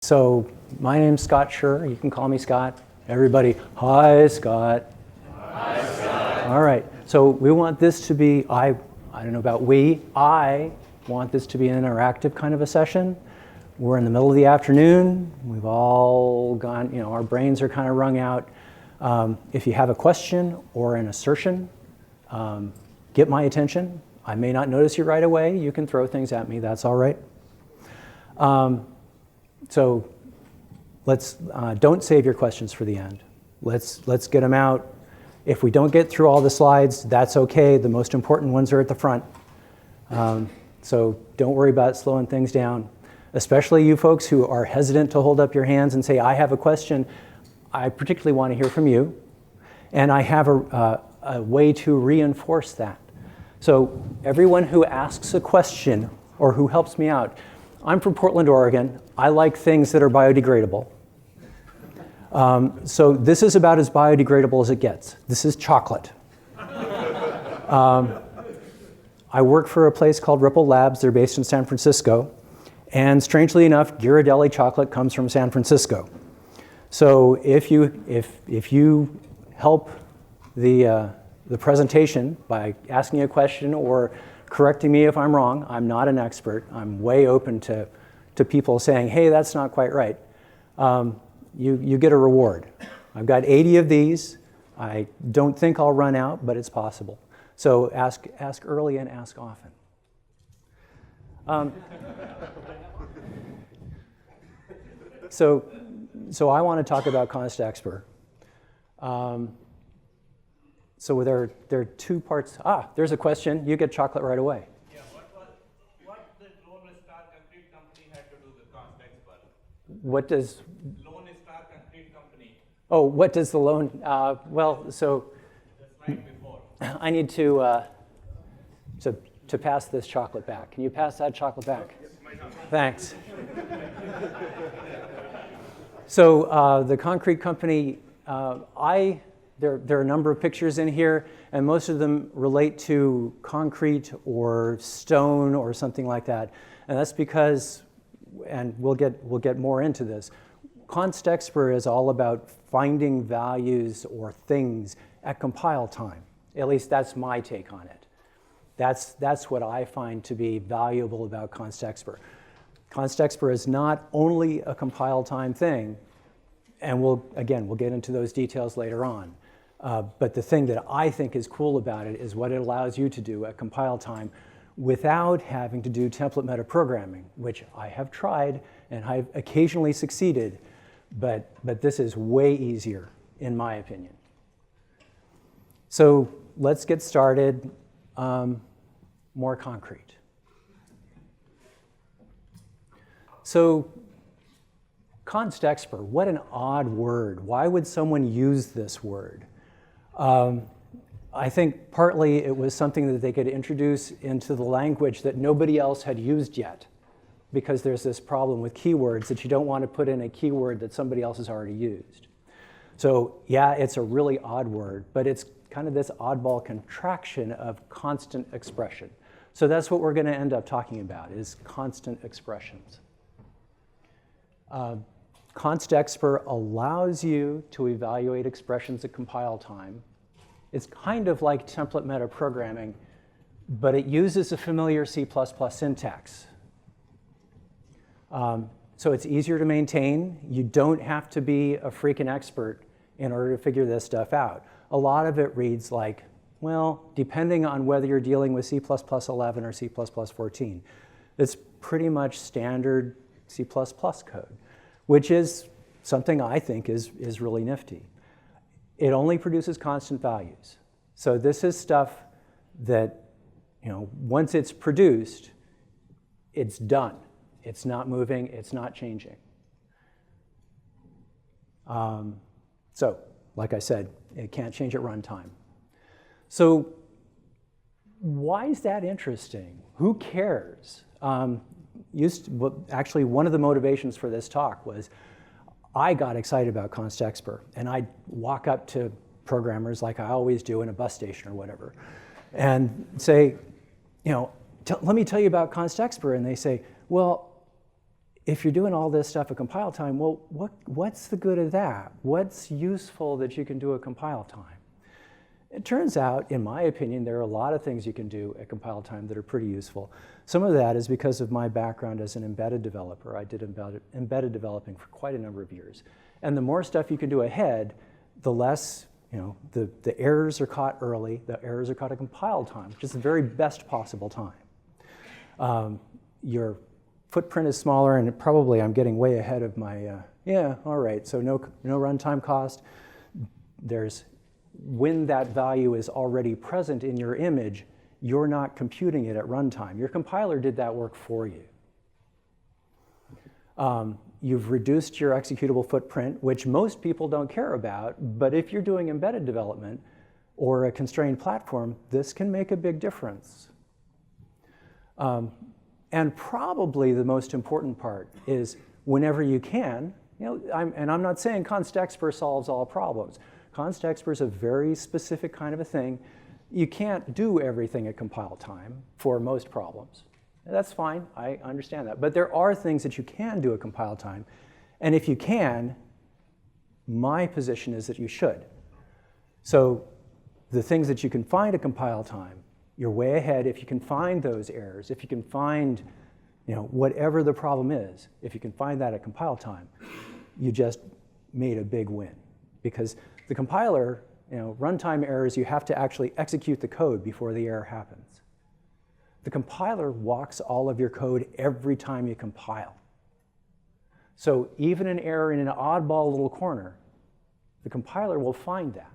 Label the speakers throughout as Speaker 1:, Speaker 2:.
Speaker 1: So my name's Scott Schurr. You can call me Scott. Everybody, hi, Scott.
Speaker 2: Hi, Scott.
Speaker 1: All right. So we want this to be, I don't know about we, I want this to be an interactive kind of a session. We're in the middle of the afternoon. We've all gone, our brains are kind of wrung out. If you have a question or an assertion, get my attention. I may not notice you right away. You can throw things at me. That's all right. So let's don't save your questions for the end. Let's get them out. If we don't get through all the slides, that's okay. The most important ones are at the front. So don't worry about slowing things down. Especially you folks who are hesitant to hold up your hands and say, I have a question. I particularly want to hear from you. And I have a way to reinforce that. So everyone who asks a question or who helps me out, I'm from Portland, Oregon. I like things that are biodegradable. So this is about as biodegradable as it gets. This is chocolate. I work for a place called Ripple Labs. They're based in San Francisco. And strangely enough, Ghirardelli chocolate comes from San Francisco. So if you help the presentation by asking a question or correcting me if I'm wrong, I'm not an expert. I'm way open to people saying, hey, that's not quite right. You get a reward. I've got 80 of these. I don't think I'll run out, but it's possible. So ask early and ask often. So I want to talk about Constexpr. So there are two parts. There's a question. You get chocolate right away.
Speaker 2: Yeah, what does Lone Star Concrete Company had to do with Constexpr?
Speaker 1: What does
Speaker 2: Lone Star Concrete Company.
Speaker 1: Oh, what does the loan? So
Speaker 2: The slide before.
Speaker 1: I need to pass this chocolate back. Can you pass that chocolate back? Thanks. So the concrete company, there are a number of pictures in here, and most of them relate to concrete or stone or something like that. And that's because, and we'll get more into this, Constexpr is all about finding values or things at compile time. At least that's my take on it. That's what I find to be valuable about Constexpr. Constexpr is not only a compile time thing, and we'll get into those details later on. But the thing that I think is cool about it is what it allows you to do at compile time without having to do template metaprogramming, which I have tried and I've occasionally succeeded, but this is way easier in my opinion. So let's get started. More concrete. So Constexpr, what an odd word. Why would someone use this word? I think partly it was something that they could introduce into the language that nobody else had used yet, because there's this problem with keywords that you don't want to put in a keyword that somebody else has already used. So yeah, it's a really odd word, but it's kind of this oddball contraction of constant expression. So that's what we're going to end up talking about, is constant expressions. Constexpr allows you to evaluate expressions at compile time. It's kind of like template metaprogramming, but it uses a familiar C++ syntax. So it's easier to maintain. You don't have to be a freaking expert in order to figure this stuff out. A lot of it reads like, well, depending on whether you're dealing with C++ 11 or C++ 14, it's pretty much standard C++ code, which is something I think is really nifty. It only produces constant values. So this is stuff that, once it's produced, it's done. It's not moving, it's not changing. So, like I said, it can't change at runtime. So why is that interesting? Who cares? Actually, one of the motivations for this talk was I got excited about Constexpr, and I'd walk up to programmers like I always do in a bus station or whatever, and say, let me tell you about Constexpr. And they say, well, if you're doing all this stuff at compile time, well, what's the good of that? What's useful that you can do at compile time? It turns out, in my opinion, there are a lot of things you can do at compile time that are pretty useful. Some of that is because of my background as an embedded developer. I did embedded developing for quite a number of years. And the more stuff you can do ahead, the less, the errors are caught early. The errors are caught at compile time, which is the very best possible time. Your footprint is smaller, and probably I'm getting way ahead of my, all right, so no runtime cost. When that value is already present in your image, you're not computing it at runtime. Your compiler did that work for you. You've reduced your executable footprint, which most people don't care about, but if you're doing embedded development or a constrained platform, this can make a big difference. And probably the most important part is whenever you can, and I'm not saying Constexpr solves all problems. Constexpr is a very specific kind of a thing. You can't do everything at compile time for most problems. That's fine, I understand that. But there are things that you can do at compile time. And if you can, my position is that you should. So the things that you can find at compile time, you're way ahead if you can find those errors, if you can find whatever the problem is, if you can find that at compile time, you just made a big win. Because the compiler, runtime errors, you have to actually execute the code before the error happens. The compiler walks all of your code every time you compile. So even an error in an oddball little corner, the compiler will find that.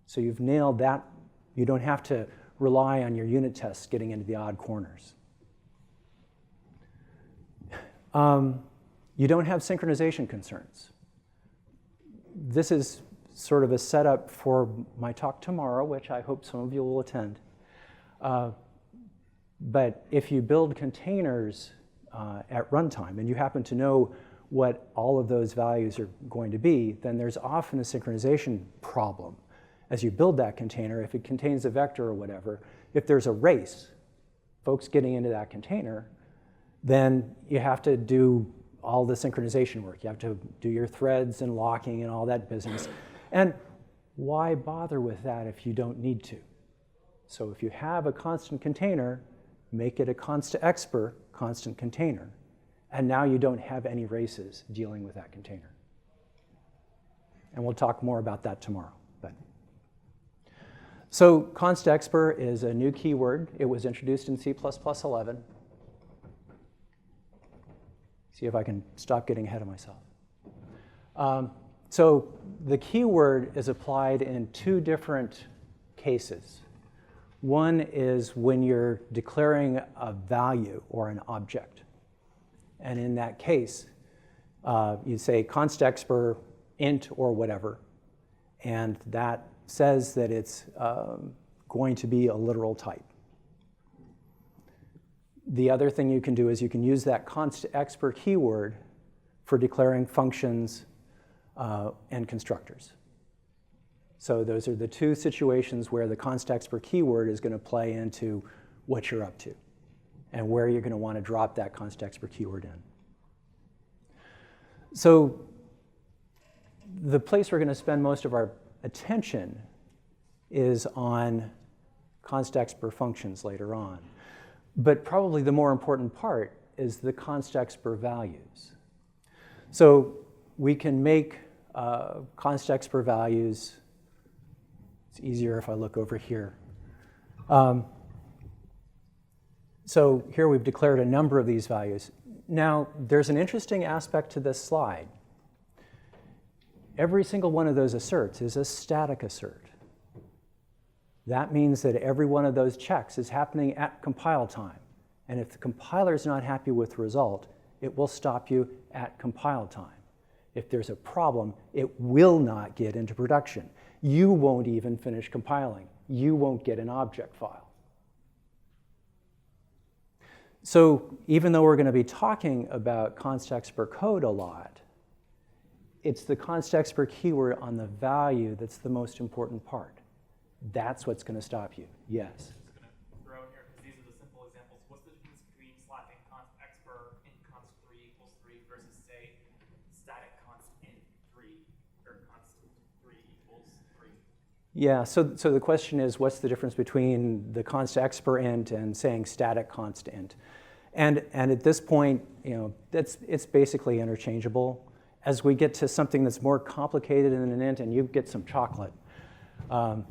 Speaker 1: So you've nailed that. You don't have to rely on your unit tests getting into the odd corners. You don't have synchronization concerns. This is sort of a setup for my talk tomorrow, which I hope some of you will attend. But if you build containers at runtime and you happen to know what all of those values are going to be, then there's often a synchronization problem. As you build that container, if it contains a vector or whatever, if there's a race, folks getting into that container, then you have to do all the synchronization work. You have to do your threads and locking and all that business. And why bother with that if you don't need to? So if you have a constant container, make it a Constexpr constant container. And now you don't have any races dealing with that container. And we'll talk more about that tomorrow. So Constexpr is a new keyword. It was introduced in C++11. See if I can stop getting ahead of myself. So the keyword is applied in two different cases. One is when you're declaring a value or an object. And in that case, you say Constexpr int or whatever, and that says that it's going to be a literal type. The other thing you can do is you can use that Constexpr keyword for declaring functions and constructors. So those are the two situations where the Constexpr keyword is going to play into what you're up to and where you're going to want to drop that Constexpr keyword in. So the place we're going to spend most of our attention is on Constexpr functions later on. But probably the more important part is the Constexpr values. So we can make Constexpr values. It's easier if I look over here. So here we've declared a number of these values. Now, there's an interesting aspect to this slide. Every single one of those asserts is a static assert. That means that every one of those checks is happening at compile time. And if the compiler is not happy with the result, it will stop you at compile time. If there's a problem, it will not get into production. You won't even finish compiling. You won't get an object file. So even though we're going to be talking about Constexpr code a lot, it's the Constexpr keyword on the value that's the most important part. That's what's going to stop you. Yes?
Speaker 3: I'm just going to throw in here, because these are the simple examples. What's the difference between slapping Constexpr in const3 equals
Speaker 1: Yeah, so the question is, what's the difference between the Constexpr int and saying static const int? And at this point, it's basically interchangeable. As we get to something that's more complicated than an int, and you get some chocolate. Can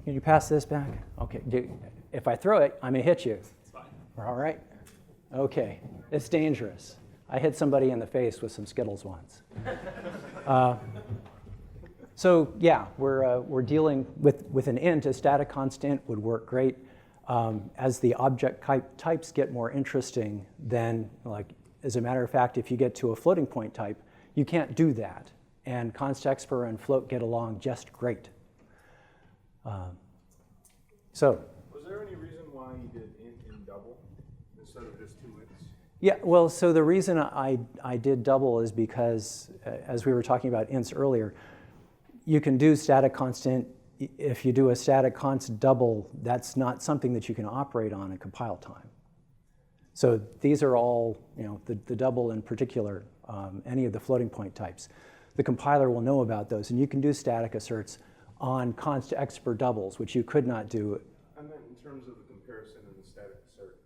Speaker 1: you pass this back? Okay. If I throw it, I'm going to hit you.
Speaker 2: It's fine.
Speaker 1: All right. Okay. It's dangerous. I hit somebody in the face with some Skittles once. So yeah, we're dealing with an int. A static constant would work great. As the object types get more interesting, then, like, as a matter of fact, if you get to a floating point type, you can't do that. And Constexpr and float get along just great. So.
Speaker 3: Was there any reason why you did int and double instead of just two ints?
Speaker 1: Yeah, well, so the reason I did double is because, as we were talking about ints earlier, you can do static constant. If you do a static const double, that's not something that you can operate on in compile time. So these are all, the double in particular, any of the floating point types. The compiler will know about those, and you can do static asserts on Constexpr doubles, which you could not do.
Speaker 3: I meant in terms of the comparison and the static assert.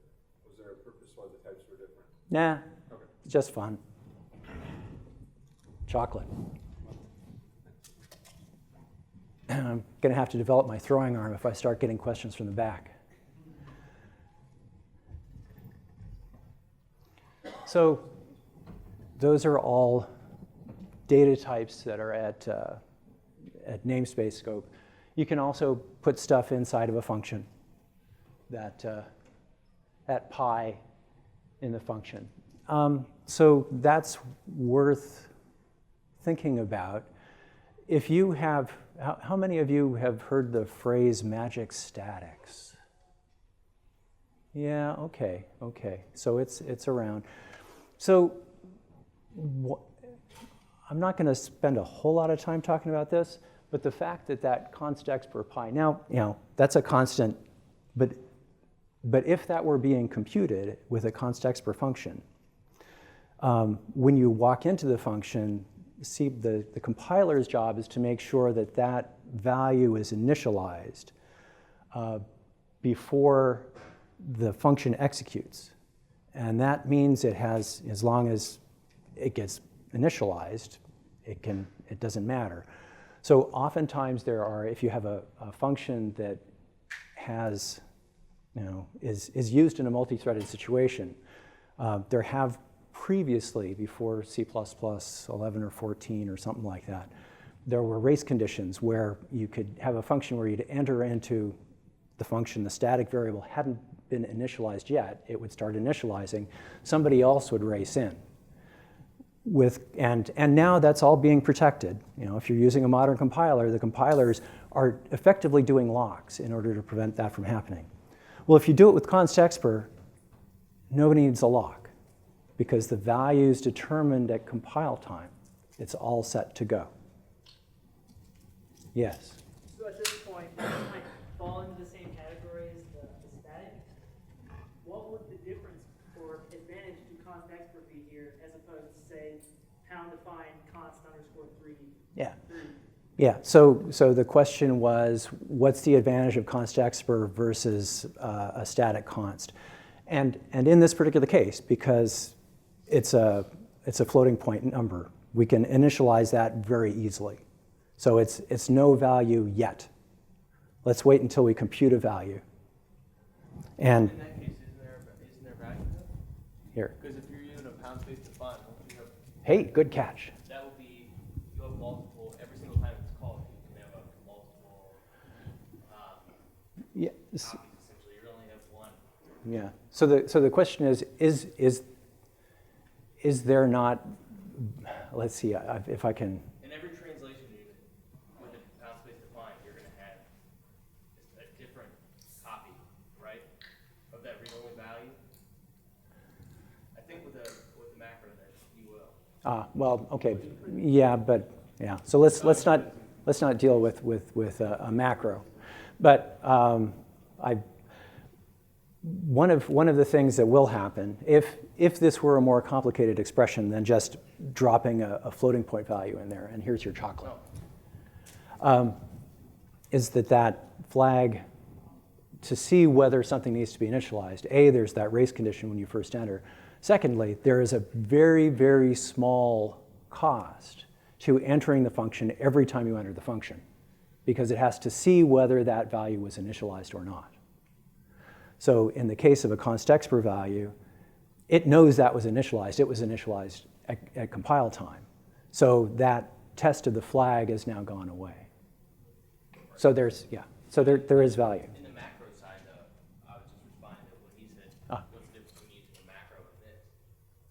Speaker 3: Was there a purpose why the types were different?
Speaker 1: Nah,
Speaker 3: Okay.
Speaker 1: it's just fun. Chocolate. I'm going to have to develop my throwing arm if I start getting questions from the back. So those are all data types that are at namespace scope. You can also put stuff inside of a function that pi in the function. So that's worth thinking about. If you have, how many of you have heard the phrase magic statics? Yeah, okay. So it's around. So I'm not going to spend a whole lot of time talking about this, but the fact that Constexpr pi, now, that's a constant, but if that were being computed with a Constexpr function, when you walk into the function, see, the compiler's job is to make sure that that value is initialized before the function executes. And that means it has, as long as it gets initialized, it doesn't matter. So oftentimes there are, if you have a function that has, is used in a multi-threaded situation, there have previously, before C++ 11 or 14 or something like that, there were race conditions where you could have a function where you'd enter into the function, the static variable hadn't been initialized yet, it would start initializing, somebody else would race in. And now that's all being protected. If you're using a modern compiler, the compilers are effectively doing locks in order to prevent that from happening. Well, if you do it with Constexpr, nobody needs a lock because the value is determined at compile time. It's all set to go. Yes?
Speaker 4: So at this point, this might fall into the same category as the static. What would the difference or advantage to Constexpr be here as opposed to, say, pound define const_3?
Speaker 1: Yeah. Yeah, so the question was, what's the advantage of Constexpr versus a static const? And in this particular case, because it's a floating point number, we can initialize that very easily. So it's no value yet. Let's wait until we compute a value. And
Speaker 5: in that case, isn't there value though?
Speaker 1: Here.
Speaker 5: Because if you're using a pound space define, you have,
Speaker 1: Hey, good catch.
Speaker 5: that would be, you have multiple, every single time it's called, you can have multiple
Speaker 1: Yeah.
Speaker 5: copies essentially. You only have one.
Speaker 1: Yeah. So the question is there not? Let's see if I can.
Speaker 5: In every translation unit with a pound space define, you're going to have a different copy, right, of that read-only value. I think with the macro that you will.
Speaker 1: Well, okay. Yeah, but yeah. So let's not deal with a macro, but one of the things that will happen, if this were a more complicated expression than just dropping a floating point value in there, and here's your chocolate, is that flag, to see whether something needs to be initialized, there's that race condition when you first enter. Secondly, there is a very, very small cost to entering the function every time you enter the function, because it has to see whether that value was initialized or not. So in the case of a Constexpr value, it knows that was initialized. It was initialized at compile time. So that test of the flag has now gone away. So there's, so there is value.
Speaker 5: In the macro side, though, I was just responding to what he said.
Speaker 1: Ah.
Speaker 5: What's the difference between using a macro and this?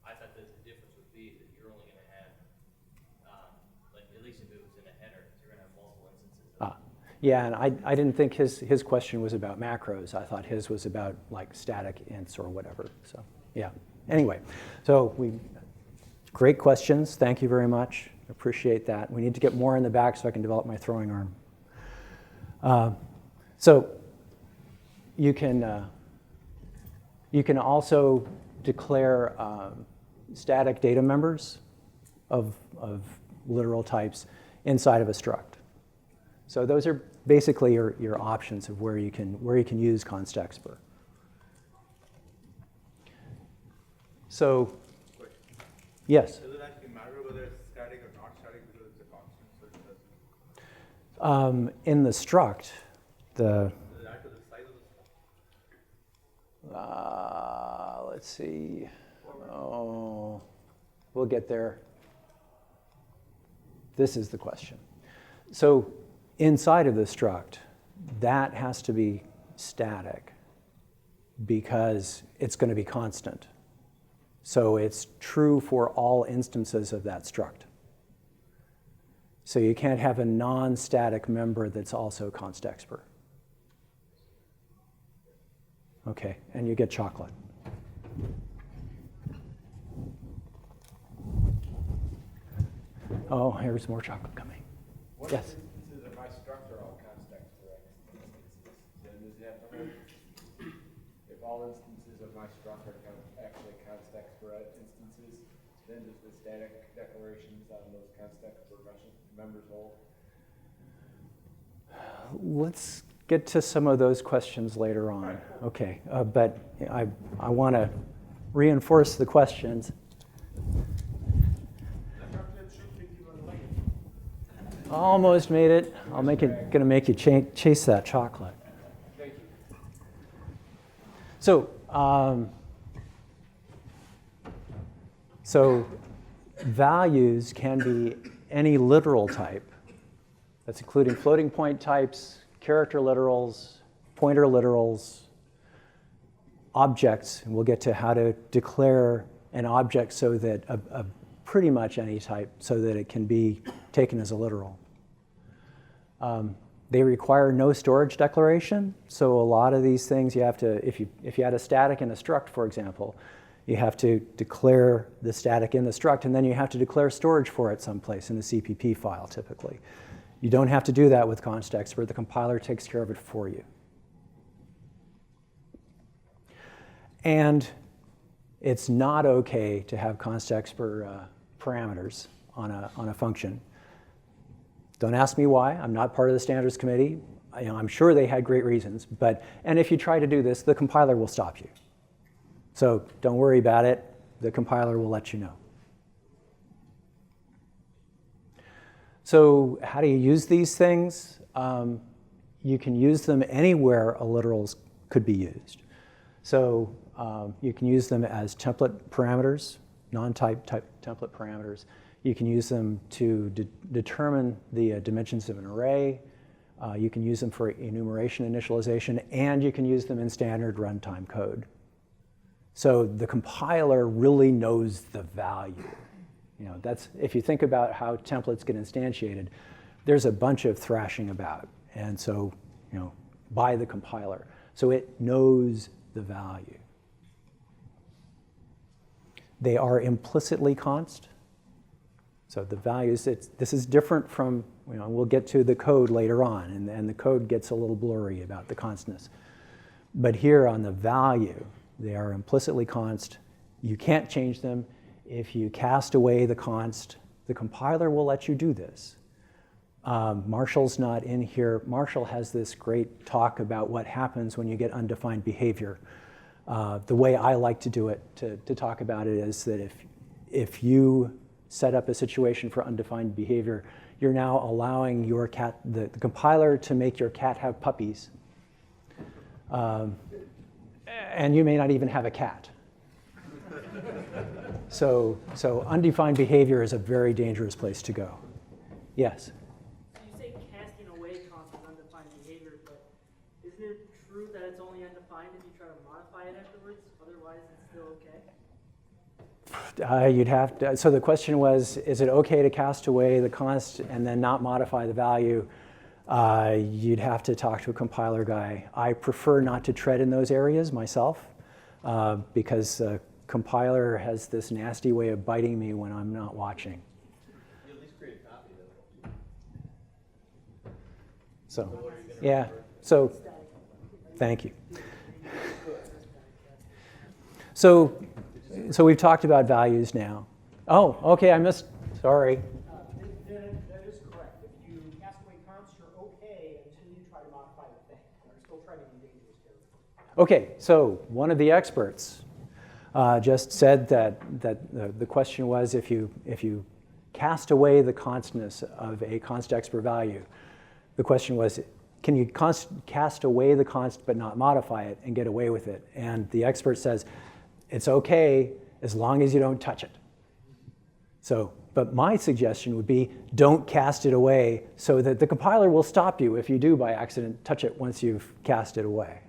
Speaker 5: I thought that the difference would be that you're only going to have, like at least if it was in a header, you're going to have multiple instances.
Speaker 1: Yeah, and I didn't think his question was about macros. I thought his was about like static ints or whatever. So yeah. Anyway, so great questions. Thank you very much. Appreciate that. We need to get more in the back so I can develop my throwing arm. So you can also declare static data members of literal types inside of a struct. So those are basically your options of where you can use Constexpr. So, yes.
Speaker 3: Does it actually matter whether it's static or not static because it's a constant? So it doesn't.
Speaker 1: In the struct,
Speaker 3: Does it add to the size of the struct?
Speaker 1: let's see. Oh, we'll get there. This is the question. So inside of the struct, that has to be static because it's going to be constant. So it's true for all instances of that struct. So you can't have a non-static member that's also Constexpr. Okay, and you get chocolate. Oh, here's more chocolate coming.
Speaker 6: What
Speaker 1: Yes.
Speaker 6: instances of my struct are all Constexpr instances? Then does it have to hold, if all instances of my struct are actually Constexpr instances, then does the static declarations on those Constexpr members hold?
Speaker 1: Let's get to some of those questions later on.
Speaker 6: Right, cool.
Speaker 1: Okay, but I want to reinforce the questions. Almost made it. Gonna make you chase that chocolate.
Speaker 6: Thank you.
Speaker 1: So values can be any literal type. That's including floating point types, character literals, pointer literals, objects, and we'll get to how to declare an object so that pretty much any type so that it can be taken as a literal. They require no storage declaration, so a lot of these things you have to, if you had a static and a struct, for example, you have to declare the static in the struct, and then you have to declare storage for it someplace in the CPP file, typically. You don't have to do that with Constexpr. The compiler takes care of it for you. And it's not okay to have Constexpr parameters on a function. Don't ask me why. I'm not part of the standards committee. I'm sure they had great reasons, and if you try to do this, the compiler will stop you. So don't worry about it. The compiler will let you know. So how do you use these things? You can use them anywhere a literals could be used. So you can use them as template parameters, non-type template parameters. You can use them to determine the dimensions of an array. You can use them for enumeration initialization, and you can use them in standard runtime code. So the compiler really knows the value. That's, if you think about how templates get instantiated, there's a bunch of thrashing about, and so, by the compiler. So it knows the value. They are implicitly const. So the values, this is different from, we'll get to the code later on, and the code gets a little blurry about the constness. But here on the value, they are implicitly const. You can't change them. If you cast away the const, the compiler will let you do this. Marshall's not in here. Marshall has this great talk about what happens when you get undefined behavior. The way I like to do it, to talk about it, is that if you set up a situation for undefined behavior, you're now allowing your cat, the compiler, to make your cat have puppies. And you may not even have a cat. So undefined behavior is a very dangerous place to go. Yes?
Speaker 4: You say casting away const is undefined behavior, but isn't it true that it's only undefined if you try to modify it afterwards? Otherwise, it's still okay?
Speaker 1: You'd have to, so the question was, is it okay to cast away the const and then not modify the value? You'd have to talk to a compiler guy. I prefer not to tread in those areas myself because compiler has this nasty way of biting me when I'm not watching.
Speaker 6: You at least create a copy though.
Speaker 1: So, yeah, so thank you. So we've talked about values now. Oh, okay, I missed, sorry.
Speaker 7: That is correct. If you cast away const, you're okay until you try to modify the thing. You're still trying to be dangerous territory.
Speaker 1: Okay, so one of the experts just said that the question was if you cast away the constness of a Constexpr value, the question was, can you cast away the const but not modify it and get away with it? And the expert says, it's okay as long as you don't touch it. So, but my suggestion would be don't cast it away so that the compiler will stop you if you do by accident touch it once you've cast it away.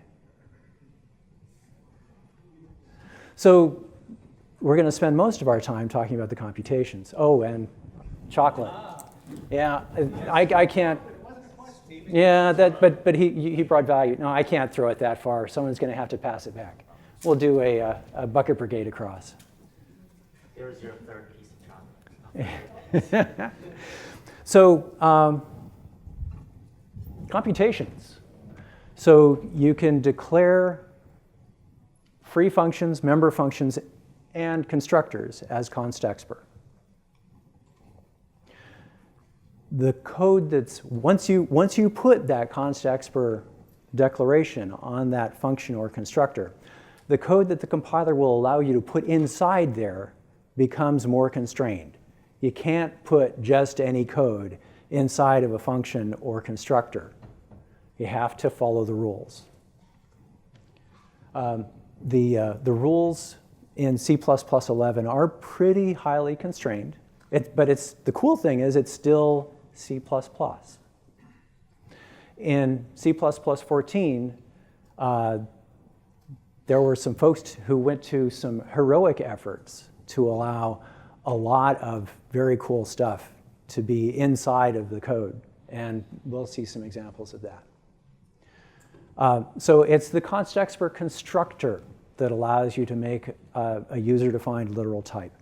Speaker 1: So we're going to spend most of our time talking about the computations. Oh, and chocolate. Yeah, I can't. Yeah, but he brought value. No, I can't throw it that far. Someone's going to have to pass it back. We'll do a bucket brigade across.
Speaker 5: There's your third piece of chocolate.
Speaker 1: So computations. So you can declare free functions, member functions, and constructors as Constexpr. The code that's, once you put that Constexpr declaration on that function or constructor, the code that the compiler will allow you to put inside there becomes more constrained. You can't put just any code inside of a function or constructor. You have to follow the rules. The rules in C++11 are pretty highly constrained, but the cool thing is it's still C++. In C++14, there were some folks who went to some heroic efforts to allow a lot of very cool stuff to be inside of the code, and we'll see some examples of that. So it's the Constexpr constructor that allows you to make a user-defined literal type.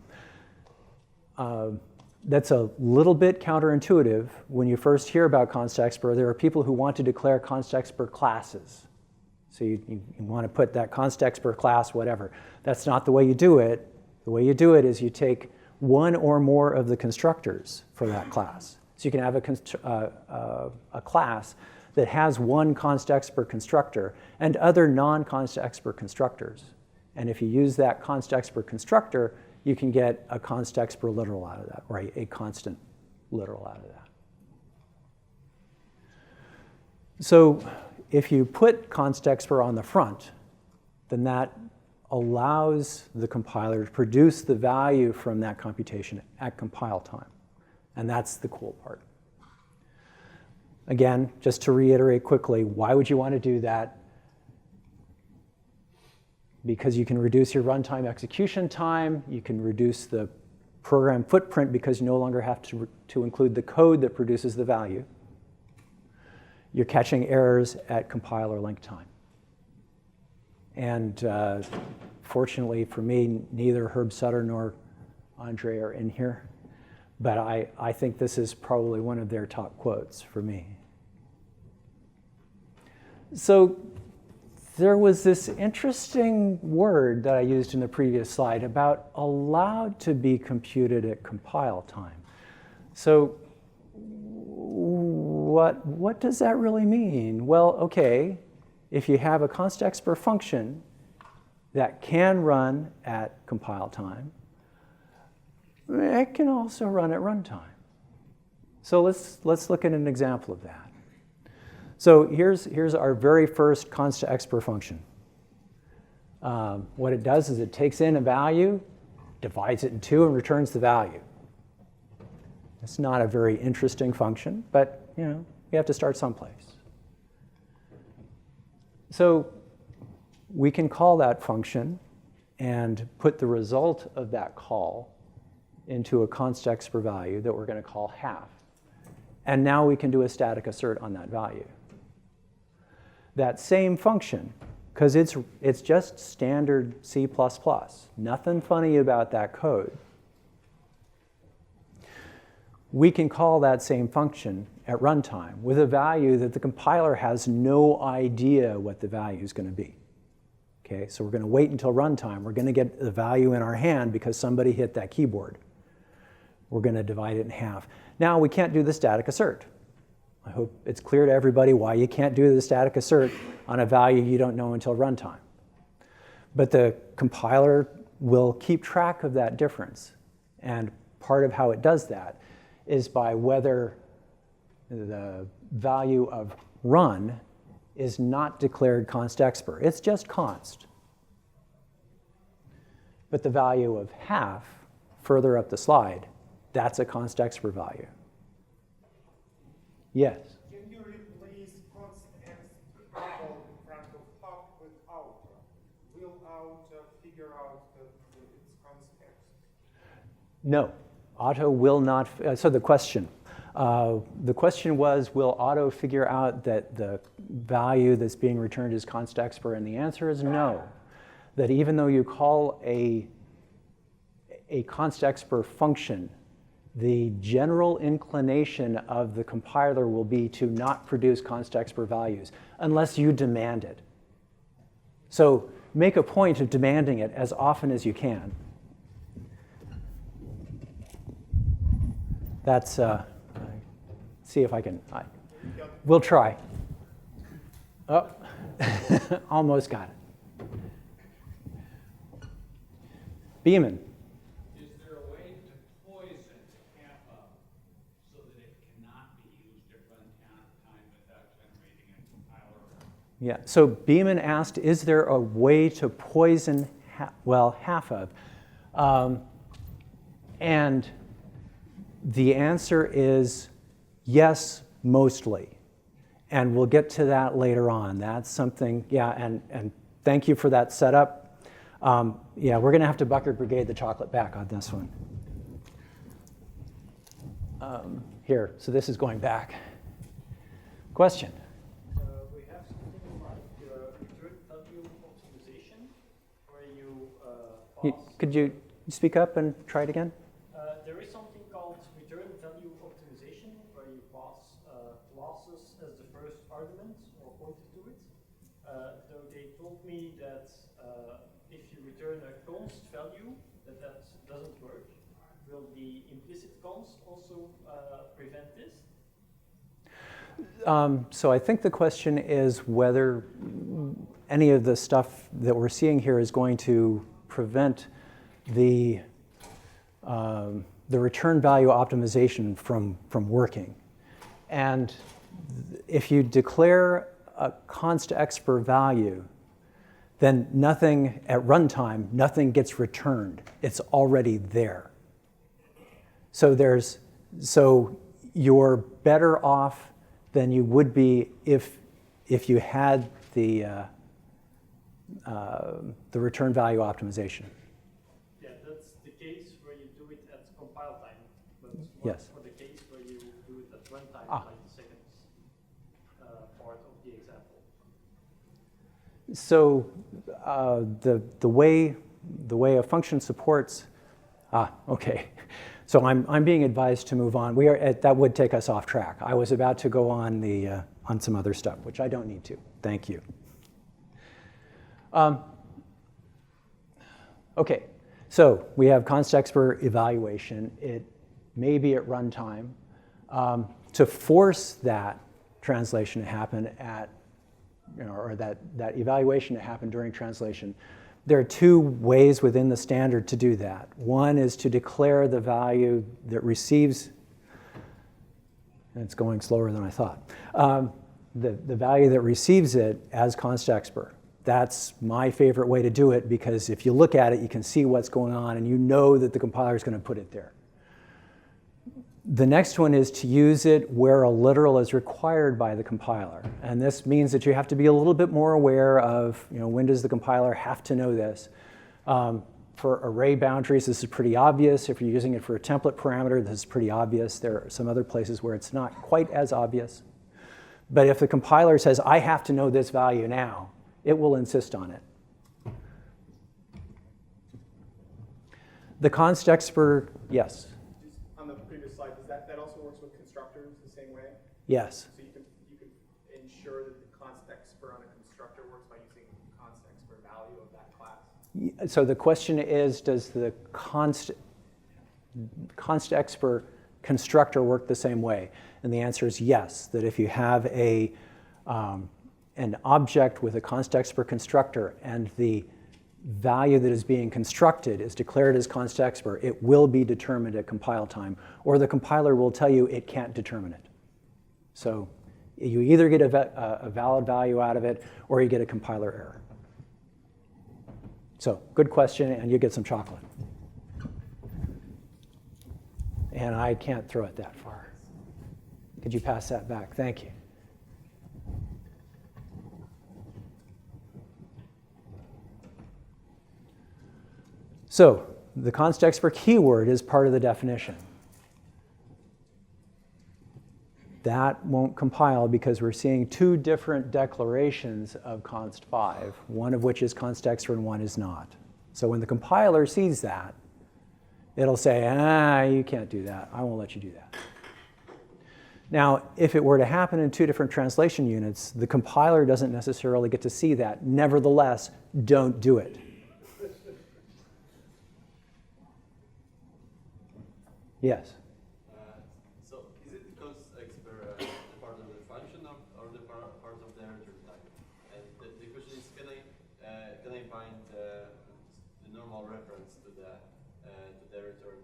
Speaker 1: That's a little bit counterintuitive. When you first hear about Constexpr, there are people who want to declare Constexpr classes. So you want to put that Constexpr class, whatever. That's not the way you do it. The way you do it is you take one or more of the constructors for that class. So you can have a class that has one Constexpr constructor and other non-Constexpr constructors. And if you use that Constexpr constructor, you can get a Constexpr literal out of that, or a constant literal out of that. So if you put Constexpr on the front, then that allows the compiler to produce the value from that computation at compile time. And that's the cool part. Again, just to reiterate quickly, why would you want to do that? Because you can reduce your runtime execution time, you can reduce the program footprint because you no longer have to include the code that produces the value. You're catching errors at compiler link time. And fortunately for me, neither Herb Sutter nor Andre are in here, but I think this is probably one of their top quotes for me. So there was this interesting word that I used in the previous slide about allowed to be computed at compile time. So what does that really mean? Well, okay, if you have a Constexpr function that can run at compile time, it can also run at runtime. So let's look at an example of that. So here's our very first Constexpr function. What it does is it takes in a value, divides it in two, and returns the value. It's not a very interesting function, but you have to start someplace. So we can call that function and put the result of that call into a Constexpr value that we're going to call half. And now we can do a static assert on that value. That same function, because it's just standard C++, nothing funny about that code. We can call that same function at runtime with a value that the compiler has no idea what the value is going to be. Okay, so we're going to wait until runtime. We're going to get the value in our hand because somebody hit that keyboard. We're going to divide it in half. Now we can't do the static assert. I hope it's clear to everybody why you can't do the static assert on a value you don't know until runtime. But the compiler will keep track of that difference. And part of how it does that is by whether the value of run is not declared Constexpr. It's just const. But the value of half, further up the slide, that's a Constexpr value. Yes?
Speaker 3: Can you replace Constexpr in front of half with outer? Will outer figure out that it's context?
Speaker 1: No. Auto will not. So the question was, will auto figure out that the value that's being returned is Constexpr? And the answer is no. That even though you call a Constexpr function, the general inclination of the compiler will be to not produce Constexpr values unless you demand it. So make a point of demanding it as often as you can. That's, see if I can, we'll try. Oh, almost got it. Beeman.
Speaker 8: Is there a way to poison kappa so that it cannot be used at runtime without generating a compiler?
Speaker 1: Yeah, so Beeman asked, is there a way to poison, half of? And the answer is yes, mostly. And we'll get to that later on. That's something, yeah, and thank you for that setup. Yeah, we're going to have to bucket brigade the chocolate back on this one. Here, so this is going back. Question?
Speaker 9: We have something like return value optimization, where you pass.
Speaker 1: Could you speak up and try it again?
Speaker 9: There is something called return value optimization, where you pass classes as the first argument or pointer to it. Though they told me that if you return a const value, that doesn't work. Will the implicit const also prevent this?
Speaker 1: So I think the question is whether any of the stuff that we're seeing here is going to prevent the return value optimization from working. And if you declare a Constexpr value, then nothing at runtime, nothing gets returned. It's already there. So you're better off than you would be if you had the return value optimization.
Speaker 9: Yeah, that's the case where you do it at compile time. But
Speaker 1: Yes.
Speaker 9: for the case where you do it at runtime, like the second part of the example.
Speaker 1: So the way a function supports, okay. So I'm being advised to move on. That would take us off track. I was about to go on on some other stuff, which I don't need to. Thank you. Okay, so we have Constexpr evaluation. It may be at runtime. To force that translation to happen at, or that evaluation to happen during translation, there are two ways within the standard to do that. One is to declare the value that receives, and it's going slower than I thought, the value that receives it as Constexpr. That's my favorite way to do it, because if you look at it, you can see what's going on, and you know that the compiler is going to put it there. The next one is to use it where a literal is required by the compiler. And this means that you have to be a little bit more aware of, when does the compiler have to know this. For array boundaries, this is pretty obvious. If you're using it for a template parameter, this is pretty obvious. There are some other places where it's not quite as obvious. But if the compiler says, I have to know this value now, it will insist on it. The Constexpr, yes?
Speaker 10: On the previous slide, that also works with constructors the same way?
Speaker 1: Yes.
Speaker 10: So you can ensure that the Constexpr on a constructor works by using Constexpr value of that class?
Speaker 1: So the question is, does the Constexpr constructor work the same way? And the answer is yes, that if you have an object with a Constexpr constructor and the value that is being constructed is declared as Constexpr, it will be determined at compile time, or the compiler will tell you it can't determine it. So you either get a valid value out of it, or you get a compiler error. So good question, and you get some chocolate. And I can't throw it that far. Could you pass that back? Thank you. So the Constexpr keyword is part of the definition. That won't compile because we're seeing two different declarations of const5, one of which is Constexpr and one is not. So when the compiler sees that, it'll say, you can't do that. I won't let you do that. Now, if it were to happen in two different translation units, the compiler doesn't necessarily get to see that. Nevertheless, don't do it. Yes?
Speaker 11: So is it Constexpr part of the function or the part of the return type? And the question is, can I find the normal reference to the return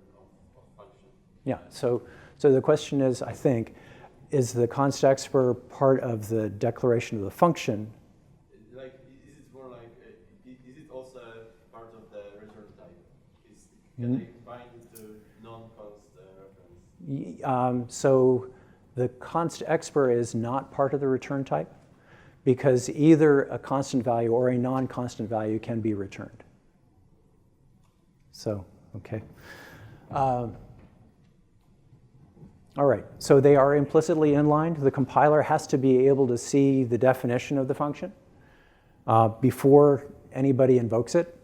Speaker 11: of function?
Speaker 1: Yeah, so the question is, I think, is the Constexpr part of the declaration of the function?
Speaker 11: Like, is it more like, is it also part of the return type? Can I bind to non-const reference?
Speaker 1: So the Constexpr is not part of the return type, because either a constant value or a non-constant value can be returned. So, okay. All right, so they are implicitly inlined. The compiler has to be able to see the definition of the function before anybody invokes it.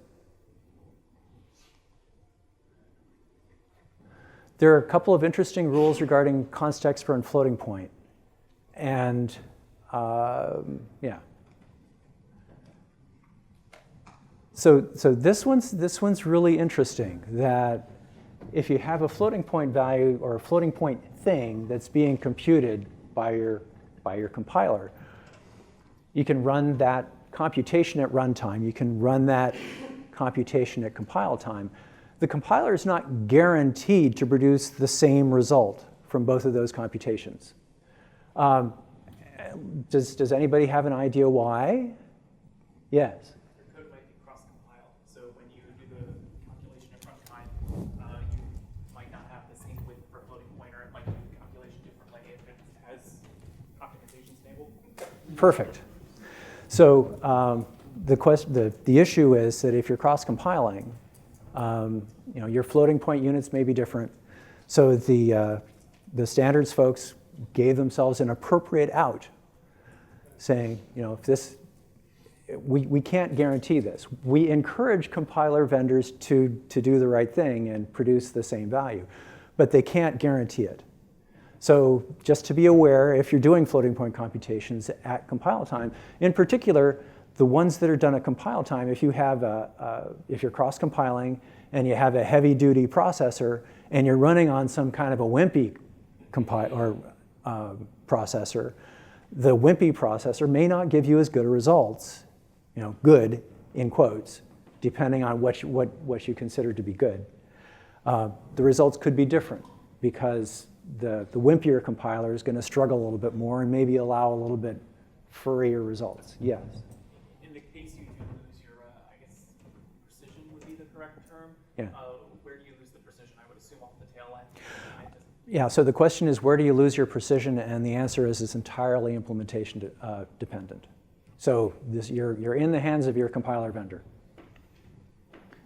Speaker 1: There are a couple of interesting rules regarding Constexpr and floating point. And yeah. So this one's really interesting, that if you have a floating point value or a floating point thing that's being computed by your compiler, you can run that computation at runtime. You can run that computation at compile time. The compiler is not guaranteed to produce the same result from both of those computations. Does anybody have an idea why? Yes?
Speaker 12: Your code might be cross-compiled. So when you do the calculation at runtime, you might not have the same width for floating point, or it might do the calculation differently if it has optimization stable.
Speaker 1: Perfect. So the issue is that if you're cross-compiling, your floating point units may be different. So the standards folks gave themselves an appropriate out, saying, if this, we can't guarantee this. We encourage compiler vendors to do the right thing and produce the same value, but they can't guarantee it. So just to be aware, if you're doing floating point computations at compile time, in particular, the ones that are done at compile time, if you're cross-compiling and you have a heavy-duty processor and you're running on some kind of a wimpy processor, the wimpy processor may not give you as good a results, good in quotes, depending on what you consider to be good. The results could be different because the wimpier compiler is going to struggle a little bit more and maybe allow a little bit furrier results. Yes?
Speaker 12: In the case you do lose your, I guess, precision would be the correct term.
Speaker 1: Yeah.
Speaker 12: Where do you lose the precision? I would assume off the tail end.
Speaker 1: Yeah, so the question is, where do you lose your precision? And the answer is it's entirely implementation dependent. So you're in the hands of your compiler vendor.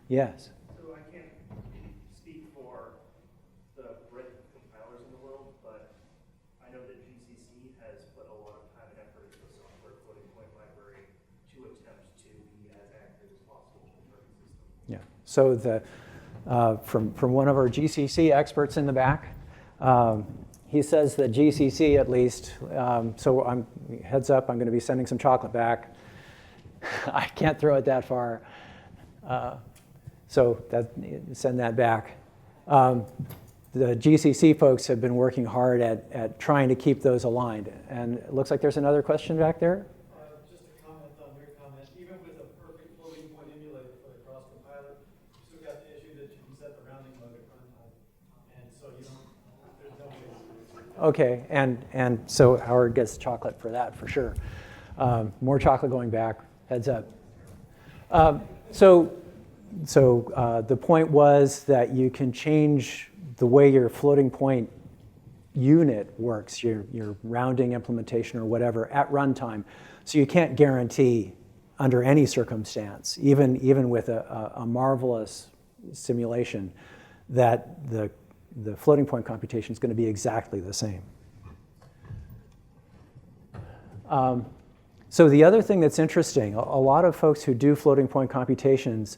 Speaker 1: Yes?
Speaker 13: So I can't speak for the breadth of compilers in the world, but I know that GCC has put a lot of time and effort into the software floating point library to attempt to be as accurate as possible in the system.
Speaker 1: Yeah. So from one of our GCC experts in the back, he says that GCC at least, so heads up, I'm going to be sending some chocolate back. I can't throw it that far. So send that back. The GCC folks have been working hard at trying to keep those aligned. And it looks like there's another question back there.
Speaker 14: Just a comment on your comment. Even with a perfect floating point emulator for the cross compiler, you still got the issue that you can set the rounding mode at runtime. And so there's no way.
Speaker 1: Okay, and so Howard gets chocolate for that for sure. More chocolate going back, heads up. So the point was that you can change the way your floating point unit works, your rounding implementation or whatever, at runtime. So you can't guarantee under any circumstance, even with a marvelous simulation, that the floating point computation is going to be exactly the same. So the other thing that's interesting, a lot of folks who do floating point computations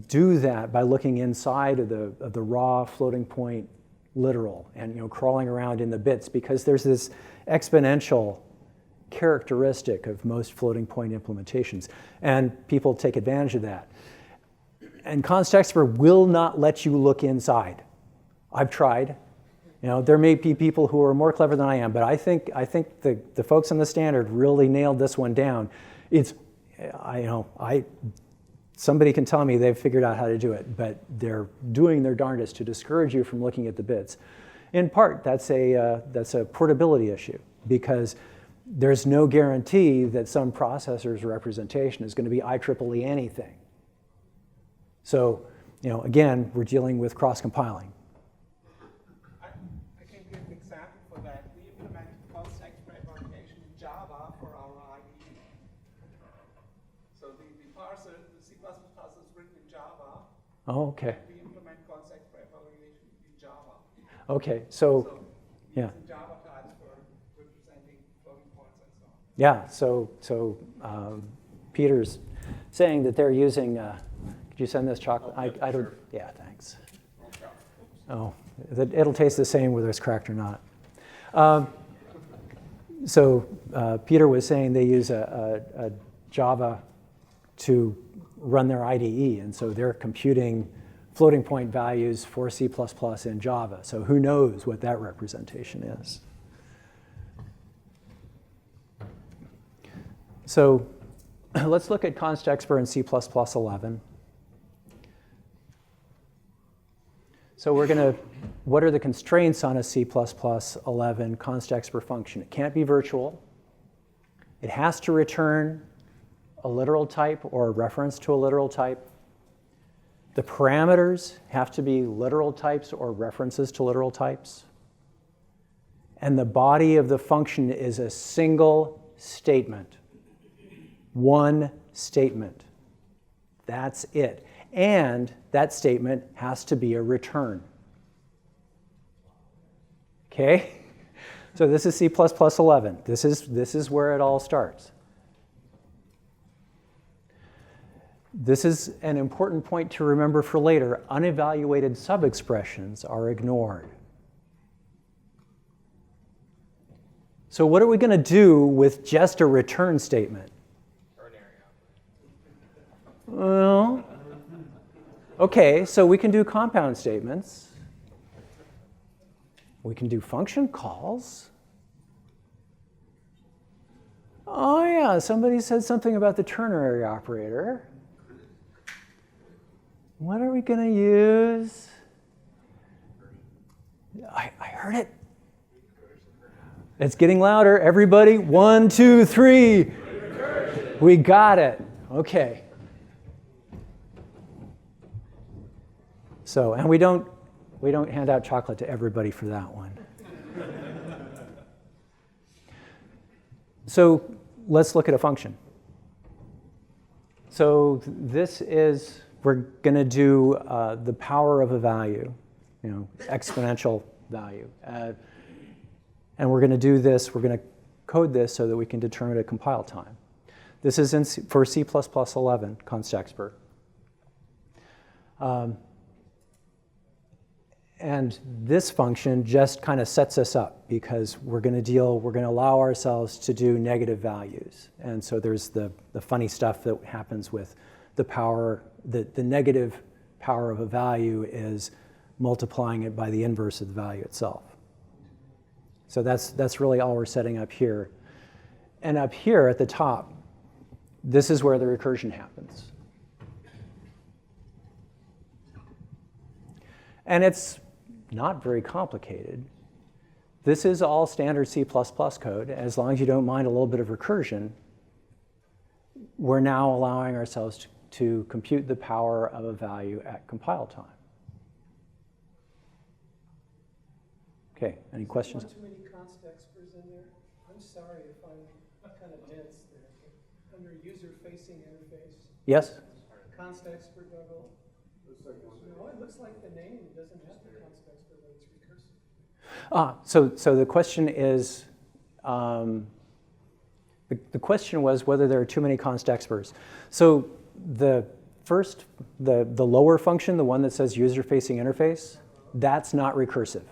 Speaker 1: do that by looking inside of the raw floating point literal and crawling around in the bits, because there's this exponential characteristic of most floating point implementations, and people take advantage of that. And Constexpr will not let you look inside. I've tried. There may be people who are more clever than I am, but I think the folks on the standard really nailed this one down. Somebody can tell me they've figured out how to do it, but they're doing their darndest to discourage you from looking at the bits. In part, that's a portability issue, because there's no guarantee that some processor's representation is going to be IEEE anything. So, again, we're dealing with cross-compiling.
Speaker 3: I can give an example for that. We implemented Constexpr evaluation in Java for our IDE. So the parser, the C++ parser is written in Java.
Speaker 1: Oh, okay.
Speaker 3: We implement Constexpr evaluation in Java.
Speaker 1: Okay, so yeah.
Speaker 3: Using Java types for representing floating points and so on.
Speaker 1: Yeah, so Peter's saying that they're using, could you send this chocolate? I don't, sure. Yeah, thanks. Oh, it'll taste the same whether it's cracked or not. So Peter was saying they use a Java to run their IDE, and so they're computing floating point values for C++ in Java. So who knows what that representation is. So let's look at Constexpr in C++ 11. So what are the constraints on a C++ 11 Constexpr function? It can't be virtual. It has to return a literal type or a reference to a literal type. The parameters have to be literal types or references to literal types. And the body of the function is a single statement. One statement. That's it. And that statement has to be a return. Okay? So this is C++ 11. This is where it all starts. This is an important point to remember for later. Unevaluated sub-expressions are ignored. So what are we going to do with just a return statement?
Speaker 5: Ternary
Speaker 1: Well, okay, so we can do compound statements. We can do function calls. Oh yeah, somebody said something about the ternary operator. What are we going to use? I heard it. It's getting louder. Everybody, 1, 2, 3. We got it. Okay. So, and we don't hand out chocolate to everybody for that one. So let's look at a function. So this is, we're going to do the power of a value, exponential value. And we're going to do this, we're going to code this so that we can determine a compile time. This is for C++ 11, Constexpr. And this function just kind of sets us up because we're going to allow ourselves to do negative values. And so there's the funny stuff that happens with the power, the negative power of a value is multiplying it by the inverse of the value itself. So that's really all we're setting up here. And up here at the top, this is where the recursion happens. And it's not very complicated. This is all standard C++ code. As long as you don't mind a little bit of recursion, we're now allowing ourselves to compute the power of a value at compile time. Okay, any questions?
Speaker 3: Too many Constexprs in there? I'm sorry if I'm kind of dense there. Under user-facing interface.
Speaker 1: Yes?
Speaker 3: Constexpr double. No, it looks like the name doesn't have the Constexpr, but it's recursive.
Speaker 1: So the question is, the question was whether there are too many Constexprs. So the lower function, the one that says user-facing interface, that's not recursive.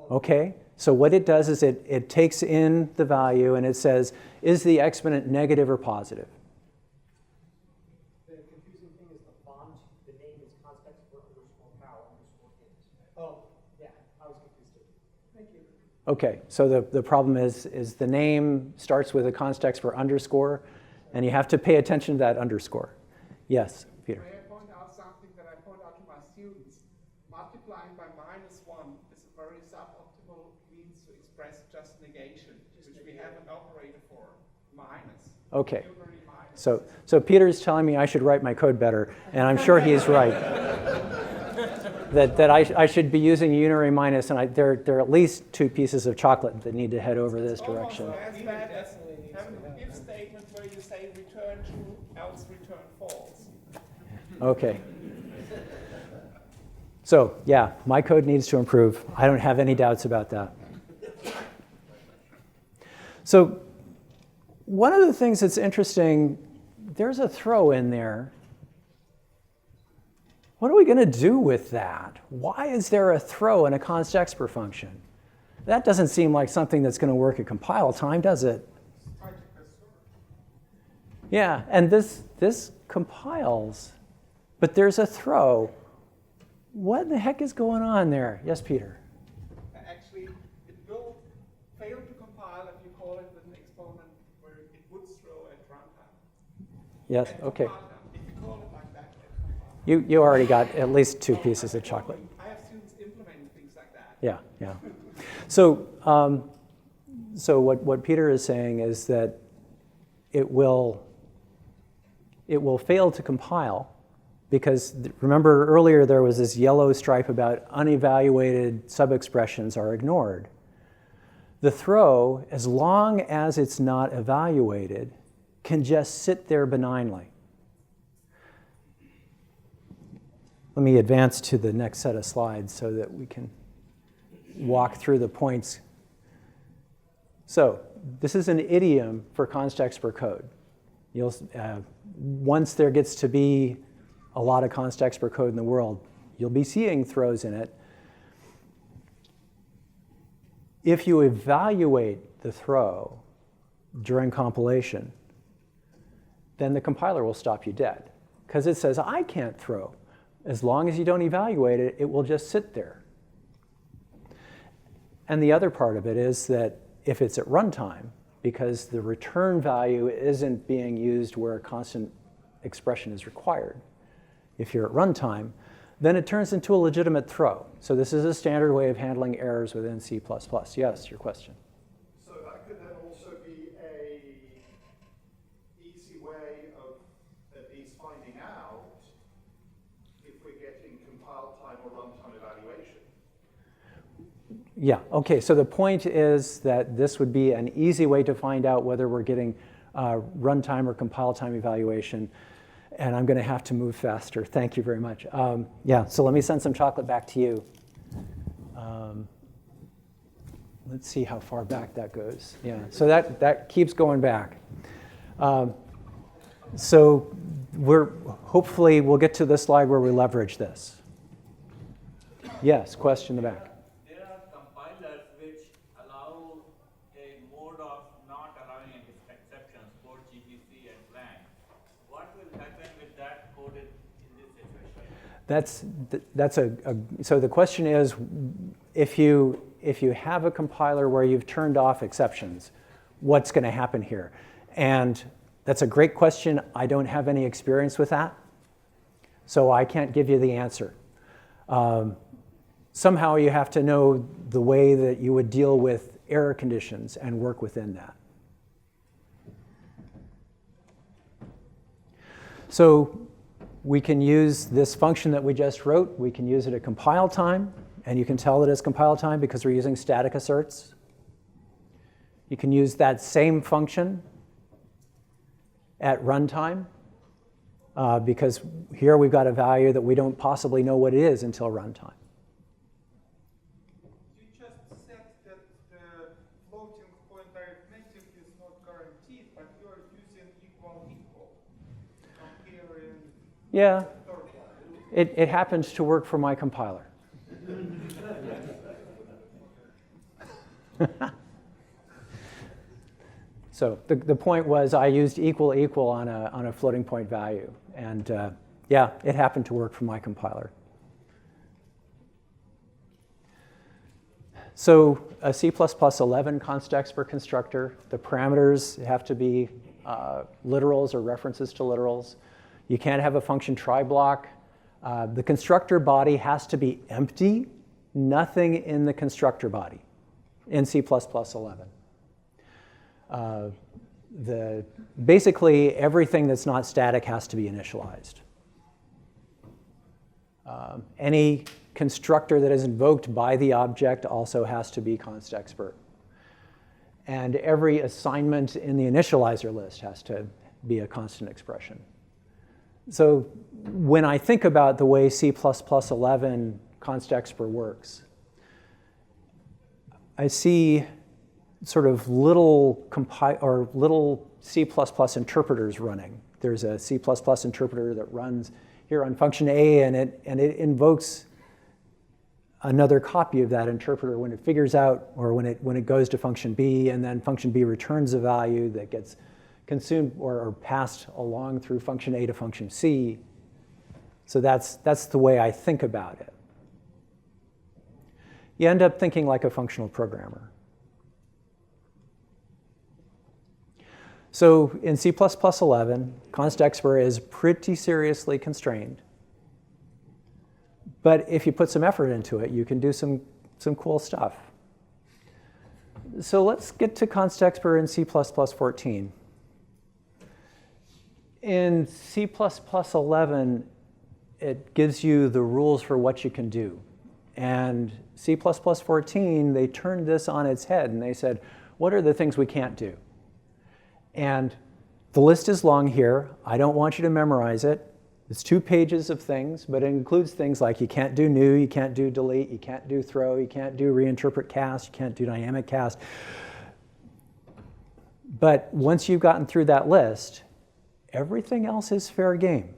Speaker 1: Okay, so what it does is it takes in the value and it says, is the exponent negative or positive?
Speaker 7: The confusing thing is the font, the name is Constexpr_power_int. Oh, yeah, I was confused too. Thank you.
Speaker 1: Okay, so the problem is the name starts with a Constexpr underscore, and you have to pay attention to that underscore. Yes, Peter.
Speaker 3: May I point out something that I point out to my students? Multiplying by -1 is a very suboptimal means to express just negation, which we have an operator for, minus.
Speaker 1: Okay, so Peter's telling me I should write my code better, and I'm sure he is right. that I should be using unary minus, and there are at least 2 pieces of chocolate that need to head over this direction.
Speaker 3: As bad as having an if statement where you say return true, else return false.
Speaker 1: Okay. So yeah, my code needs to improve. I don't have any doubts about that. So one of the things that's interesting, there's a throw in there. What are we going to do with that? Why is there a throw in a Constexpr function? That doesn't seem like something that's going to work at compile time, does it? Yeah, and this compiles, but there's a throw. What in the heck is going on there? Yes, Peter?
Speaker 3: Actually, it will fail to compile if you call it with an exponent where it would throw at runtime.
Speaker 1: Yes, okay.
Speaker 3: If you call it like that,
Speaker 1: You already got at least 2 pieces of chocolate.
Speaker 3: I have students implementing things like that.
Speaker 1: Yeah, yeah. So, so what Peter is saying is that it will fail to compile because remember earlier there was this yellow stripe about unevaluated subexpressions are ignored. The throw, as long as it's not evaluated, can just sit there benignly. Let me advance to the next set of slides so that we can walk through the points. So this is an idiom for Constexpr code. Once there gets to be a lot of Constexpr code in the world, you'll be seeing throws in it. If you evaluate the throw during compilation, then the compiler will stop you dead. Because it says, I can't throw. As long as you don't evaluate it, it will just sit there. And the other part of it is that if it's at runtime, because the return value isn't being used where a constant expression is required, if you're at runtime, then it turns into a legitimate throw. So this is a standard way of handling errors within C++. Yes, your question.
Speaker 15: So that could then also be a easy way of at least finding out if we're getting compile time or runtime evaluation.
Speaker 1: Yeah, okay, so the point is that this would be an easy way to find out whether we're getting runtime or compile time evaluation. And I'm going to have to move faster. Thank you very much. Yeah, so let me send some chocolate back to you. Let's see how far back that goes. Yeah, so that keeps going back. So hopefully we'll get to the slide where we leverage this. Yes, question in the back.
Speaker 2: There are compilers which allow a mode of not allowing any exceptions for GPC and lang. What will happen with that coded in this situation?
Speaker 1: So the question is, if you have a compiler where you've turned off exceptions, what's going to happen here? And that's a great question. I don't have any experience with that, so I can't give you the answer. Somehow you have to know the way that you would deal with error conditions and work within that. So we can use this function that we just wrote. We can use it at compile time. And you can tell that it's compile time because we're using static asserts. You can use that same function at runtime because here we've got a value that we don't possibly know what it is until runtime.
Speaker 3: You just said that the floating point arithmetic is not guaranteed, but you're using equal. Comparing.
Speaker 1: Yeah, it happens to work for my compiler. So the point was I used equal on a floating point value. And yeah, it happened to work for my compiler. So a C++ 11 Constexpr constructor, the parameters have to be literals or references to literals. You can't have a function try block. The constructor body has to be empty, nothing in the constructor body in C++ 11. Basically, everything that's not static has to be initialized. Any constructor that is invoked by the object also has to be Constexpr. And every assignment in the initializer list has to be a constant expression. So when I think about the way C++ 11 Constexpr works, I see sort of little C++ interpreters running. There's a C++ interpreter that runs here on function A, and it invokes another copy of that interpreter when it figures out, or when it goes to function B, and then function B returns a value that gets consumed or passed along through function A to function C. So that's the way I think about it. You end up thinking like a functional programmer. So in C++ 11, Constexpr is pretty seriously constrained. But if you put some effort into it, you can do some cool stuff. So let's get to Constexpr in C++ 14. In C++ 11, it gives you the rules for what you can do. And C++ 14, they turned this on its head, and they said, what are the things we can't do? And the list is long here. I don't want you to memorize it. It's 2 pages of things, but it includes things like you can't do new, you can't do delete, you can't do throw, you can't do reinterpret cast, you can't do dynamic cast. But once you've gotten through that list, everything else is fair game.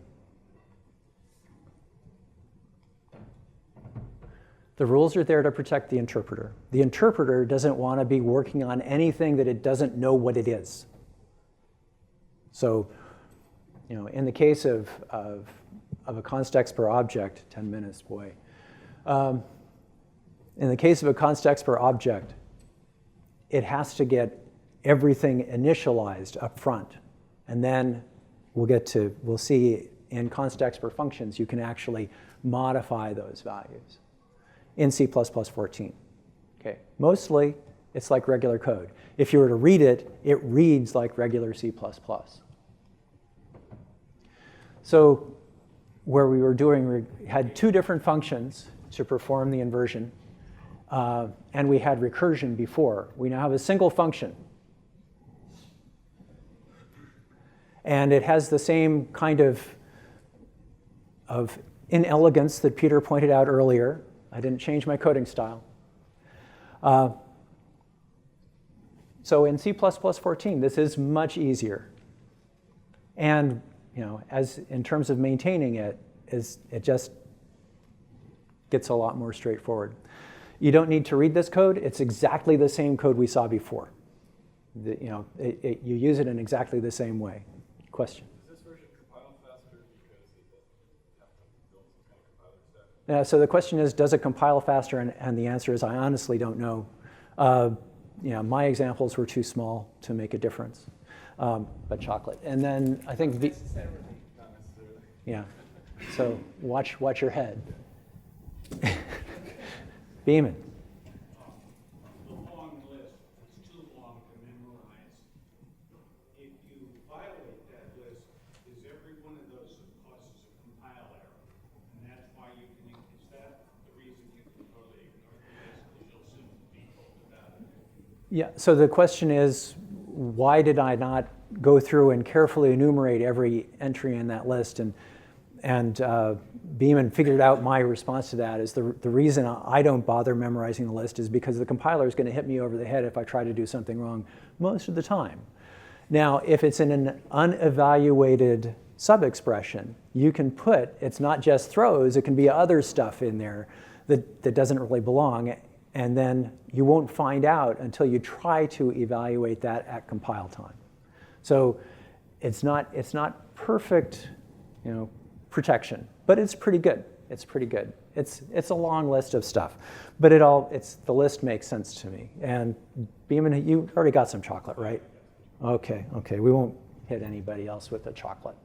Speaker 1: The rules are there to protect the interpreter. The interpreter doesn't want to be working on anything that it doesn't know what it is. So in the case of a Constexpr object, 10 minutes, boy. In the case of a Constexpr object, it has to get everything initialized up front. And then we'll see in Constexpr functions, you can actually modify those values in C++14. Okay. Mostly, it's like regular code. If you were to read it, it reads like regular C++. So where we had two different functions to perform the inversion, and we had recursion before. We now have a single function. And it has the same kind of inelegance that Peter pointed out earlier. I didn't change my coding style. So in C++14, this is much easier. And as in terms of maintaining it, it just gets a lot more straightforward. You don't need to read this code. It's exactly the same code we saw before. You use it in exactly the same way. Question?
Speaker 8: Does this version compile faster because it doesn't have to build some kind of compiler set?
Speaker 1: So the question is, does it compile faster? And the answer is, I honestly don't know. My examples were too small to make a difference. But chocolate. And then I think
Speaker 6: Not necessarily.
Speaker 1: Yeah. So watch your head. Beeman.
Speaker 8: The long list is too long to memorize. If you violate that list, is every one of those causes a compile error? And that's why is that the reason you can totally ignore the list, because you'll soon be told about it?
Speaker 1: Yeah, so the question is, why did I not go through and carefully enumerate every entry in that list? And Beeman figured out my response to that is the reason I don't bother memorizing the list is because the compiler is going to hit me over the head if I try to do something wrong most of the time. Now, if it's in an unevaluated sub-expression, you can put, it's not just throws, it can be other stuff in there that doesn't really belong, and then you won't find out until you try to evaluate that at compile time. So it's not perfect, protection, but it's pretty good. It's pretty good. It's a long list of stuff, but the list makes sense to me. And Beeman, you already got some chocolate, right? Okay. We won't hit anybody else with the chocolate.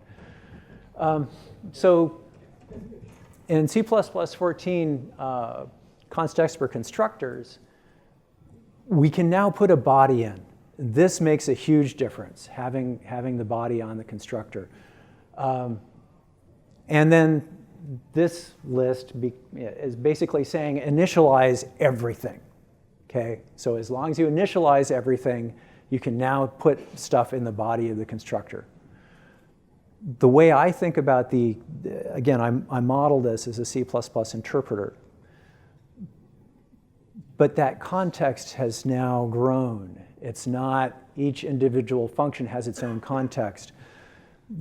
Speaker 1: So in C++14 Constexpr constructors, we can now put a body in. This makes a huge difference, having the body on the constructor. And then this list is basically saying initialize everything. Okay? So as long as you initialize everything, you can now put stuff in the body of the constructor. The way I think about again, I model this as a C++ interpreter. But that context has now grown. It's not each individual function has its own context.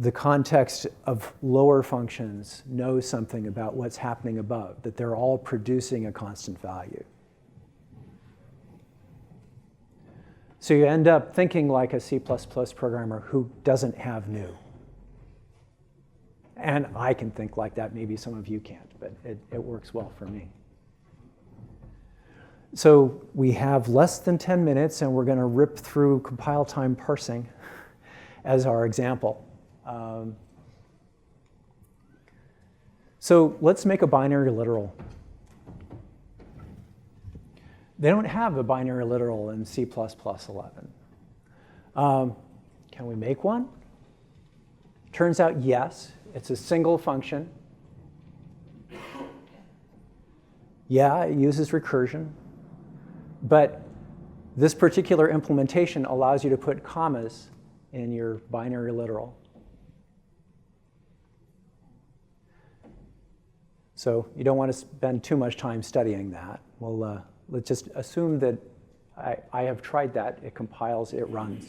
Speaker 1: The context of lower functions knows something about what's happening above, that they're all producing a constant value. So you end up thinking like a C++ programmer who doesn't have new. And I can think like that. Maybe some of you can't, but it works well for me. So we have less than 10 minutes, and we're going to rip through compile time parsing as our example. So let's make a binary literal. They don't have a binary literal in C++ 11. Can we make one? Turns out yes. It's a single function. Yeah, it uses recursion. But this particular implementation allows you to put commas in your binary literal. So you don't want to spend too much time studying that. Well, let's just assume that I have tried that. It compiles, it runs.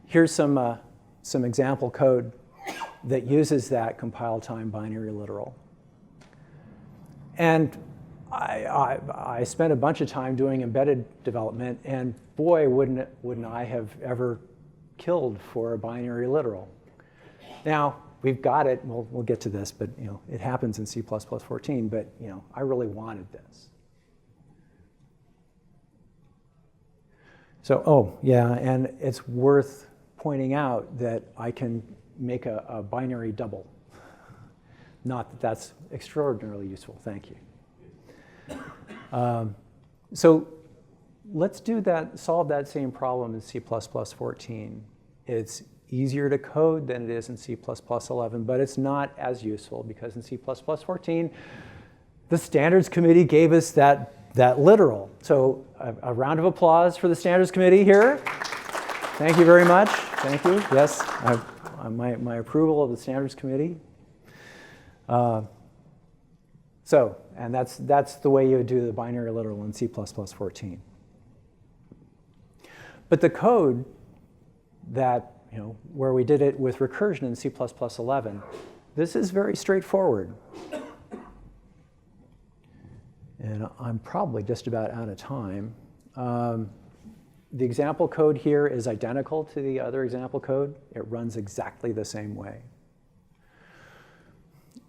Speaker 1: Here's some example code that uses that compile time binary literal. And I spent a bunch of time doing embedded development, and boy, wouldn't I have ever killed for a binary literal. Now, we've got it, we'll get to this, but it happens in C++14, but I really wanted this. So, oh, yeah, and it's worth pointing out that I can make a binary double. Not that that's extraordinarily useful, thank you. So let's solve that same problem in C++14. It's easier to code than it is in C++11, but it's not as useful because in C++14, the standards committee gave us that literal. So a round of applause for the standards committee here. Thank you very much. Thank you. Yes, my approval of the standards committee. And that's the way you would do the binary literal in C++14. But the code that, where we did it with recursion in C++11, this is very straightforward. And I'm probably just about out of time. The example code here is identical to the other example code. It runs exactly the same way.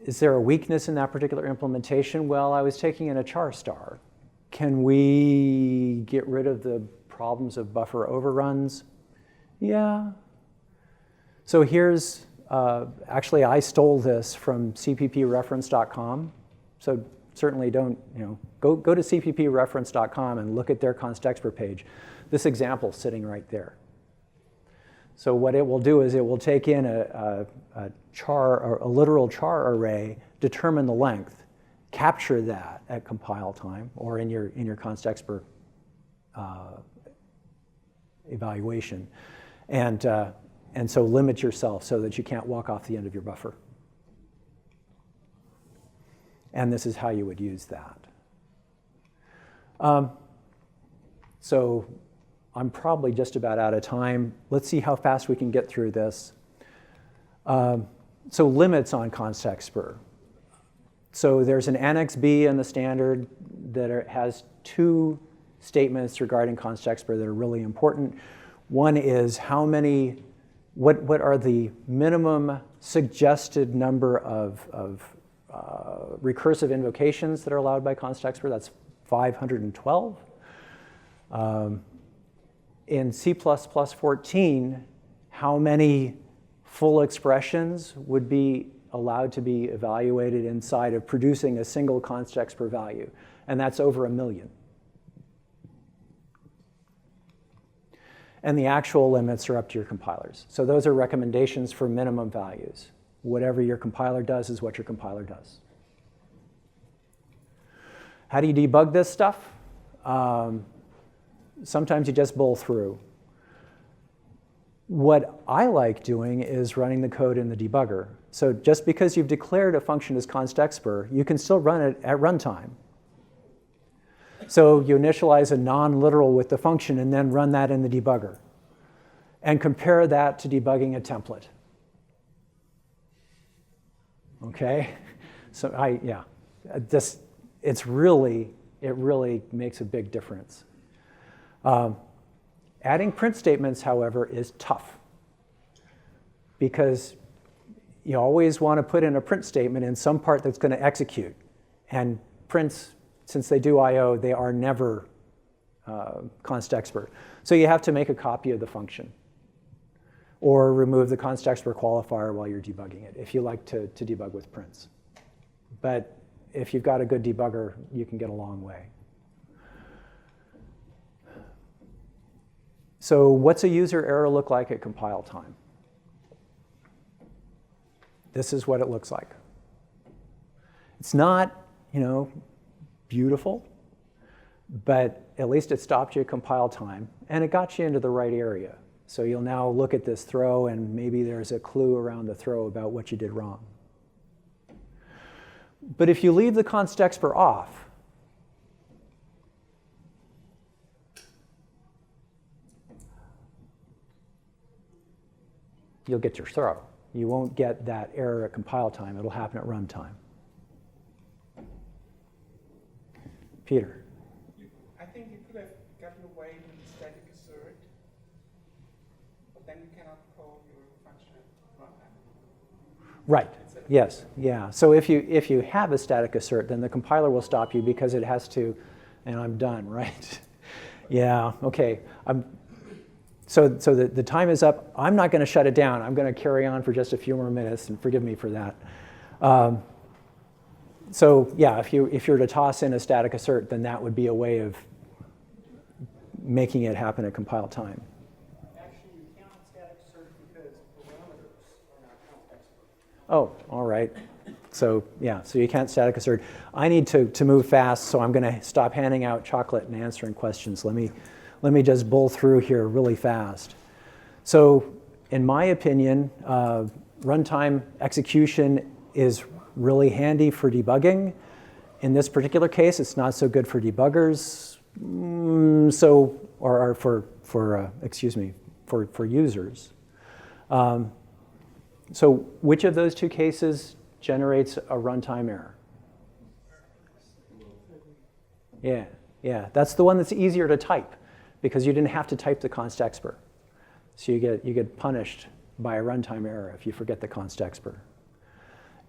Speaker 1: Is there a weakness in that particular implementation? Well, I was taking in a char star. Can we get rid of the problems of buffer overruns? Yeah. So here's, actually I stole this from CppReference.com. So certainly don't, go to CppReference.com and look at their Constexpr page. This example's sitting right there. So what it will do is it will take in a char, or a literal char array, determine the length, capture that at compile time, or in your Constexpr evaluation, and so limit yourself so that you can't walk off the end of your buffer. And this is how you would use that. So I'm probably just about out of time. Let's see how fast we can get through this. So limits on Constexpr. So there's an Annex B in the standard that has two statements regarding Constexpr that are really important. One is what are the minimum suggested number of recursive invocations that are allowed by Constexpr? That's 512. In C++14, how many full expressions would be allowed to be evaluated inside of producing a single Constexpr value? And that's over 1 million. And the actual limits are up to your compilers. So those are recommendations for minimum values. Whatever your compiler does is what your compiler does. How do you debug this stuff? Sometimes you just bowl through. What I like doing is running the code in the debugger. So just because you've declared a function as Constexpr, you can still run it at runtime. So you initialize a non-literal with the function and then run that in the debugger. And compare that to debugging a template. Okay? So it really makes a big difference. Adding print statements, however, is tough because you always want to put in a print statement in some part that's going to execute. And prints, since they do I/O, they are never Constexpr. So you have to make a copy of the function or remove the Constexpr qualifier while you're debugging it if you like to debug with prints. But if you've got a good debugger, you can get a long way. So what's a user error look like at compile time? This is what it looks like. It's not, beautiful, but at least it stopped you at compile time, and it got you into the right area. So you'll now look at this throw, and maybe there's a clue around the throw about what you did wrong. But if you leave the Constexpr off, you'll get your throw. You won't get that error at compile time. It'll happen at runtime. Peter.
Speaker 3: I think you could have gotten away with the static assert, but then you cannot call your function at runtime.
Speaker 1: Right. Yes. Yeah. So if you have a static assert, then the compiler will stop you because it has to, and I'm done, right? Yeah. Okay. So the time is up. I'm not going to shut it down. I'm going to carry on for just a few more minutes, and forgive me for that. So yeah, if you were to toss in a static assert, then that would be a way of making it happen at compile time.
Speaker 7: Actually, you can't static assert because parameters are not Constexpr.
Speaker 1: Oh, all right. So yeah, so you can't static assert. I need to move fast, so I'm going to stop handing out chocolate and answering questions. Let me just bull through here really fast. So in my opinion, runtime execution is really handy for debugging. In this particular case, it's not so good for debuggers, or for users. So which of those two cases generates a runtime error? Yeah, that's the one that's easier to type because you didn't have to type the Constexpr. So you get punished by a runtime error if you forget the Constexpr.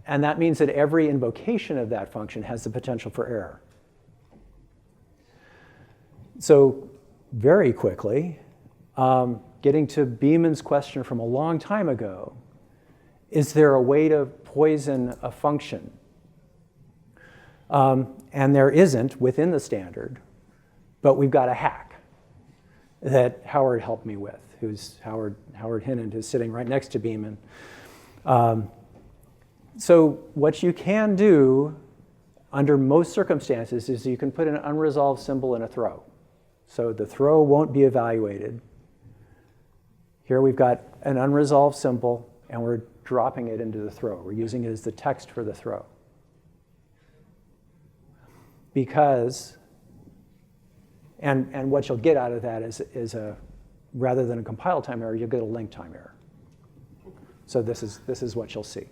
Speaker 1: And that means that every invocation of that function has the potential for error. So very quickly, getting to Beeman's question from a long time ago, is there a way to poison a function? And there isn't within the standard, but we've got a hack that Howard helped me with, who's Howard Hinnant, who's sitting right next to Beeman. So what you can do under most circumstances is you can put an unresolved symbol in a throw. So the throw won't be evaluated. Here we've got an unresolved symbol, and we're dropping it into the throw. We're using it as the text for the throw. Because, and what you'll get out of that is rather than a compile time error, you'll get a link time error. So this is what you'll see.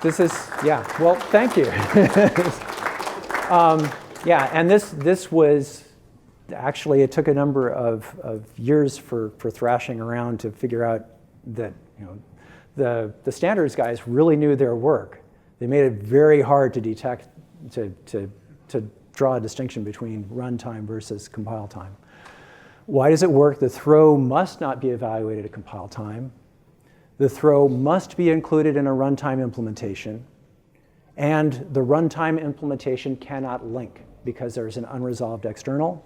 Speaker 1: This is, yeah, well, thank you. Yeah, and this was, actually, it took a number of years for thrashing around to figure out that, the standards guys really knew their work. They made it very hard to detect, to draw a distinction between runtime versus compile time. Why does it work? The throw must not be evaluated at compile time. The throw must be included in a runtime implementation. And the runtime implementation cannot link because there's an unresolved external.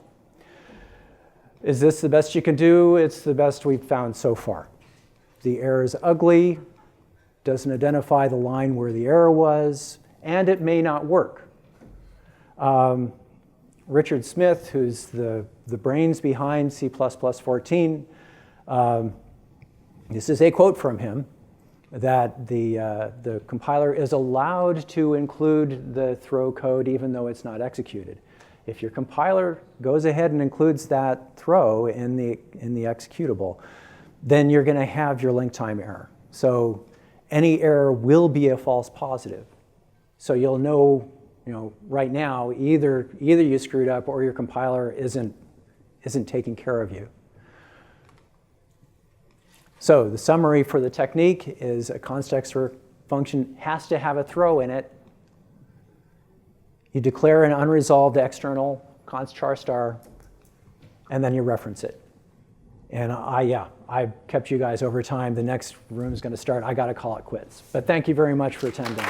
Speaker 1: Is this the best you can do? It's the best we've found so far. The error is ugly, doesn't identify the line where the error was, and it may not work. Richard Smith, who's the brains behind C++14, this is a quote from him, that the compiler is allowed to include the throw code even though it's not executed. If your compiler goes ahead and includes that throw in the executable, then you're going to have your link time error. So any error will be a false positive. So you'll know, right now, either you screwed up or your compiler isn't taking care of you. So the summary for the technique is a Constexpr function has to have a throw in it. You declare an unresolved external const char star, and then you reference it. And I've kept you guys over time. The next room is going to start. I got to call it quits. But thank you very much for attending.